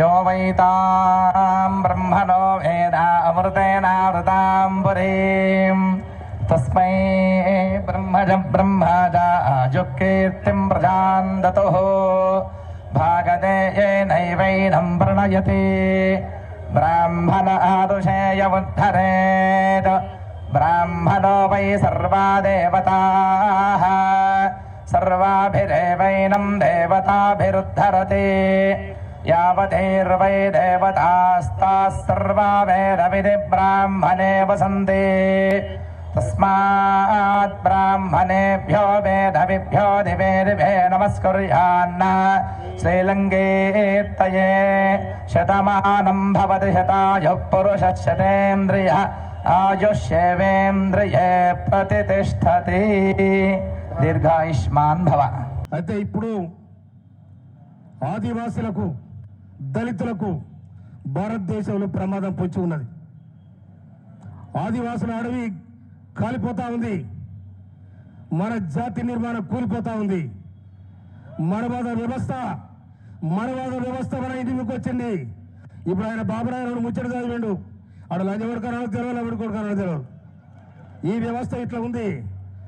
यो वैतां ब्रह्मणो वेद अमृतेनावृतां पुरीं तस्मै ब्रह्मज आजुकीर्तिं प्रजां दतुः भागदे येनैवैनं प्रणयति ब्राह्मण आदुषेयमुद्धरेत् ब्राह्मणो वै सर्वा देवताः सर्वाभिरेवैनं देवताभिरुद्धरति यावतीर्वै देवतास्ताः सर्वा वेदविधि ब्राह्मणे वसन्ति तस्मात् ब्राह्मणेभ्यो वेदविभ्यो दिवे दिवे नमस्कुर्यान्न श्रीलङ्केत्तये शतमानं भवति शतायुः पुरुषः शतेन्द्रियः आयुष्येवेन्द्रिये प्रतिष्ठति దీర్ఘాయుష్మాన్ భవ. అయితే ఇప్పుడు ఆదివాసులకు దళితులకు భారతదేశంలో ప్రమాదం పొంచి ఉన్నది. ఆదివాసుల అడవి కాలిపోతా ఉంది. మన జాతి నిర్మాణం కూలిపోతా ఉంది. మనవాద వ్యవస్థ మన ఇంటి మీకు వచ్చింది. ఇప్పుడు ఆయన బాబురాయన ముచ్చట చదివిండు. ఆడ లంజ కొడుకనో తెలియదు, ఎవరి కొడుకనో తెలియదు. ఈ వ్యవస్థ ఇట్లా ఉంది.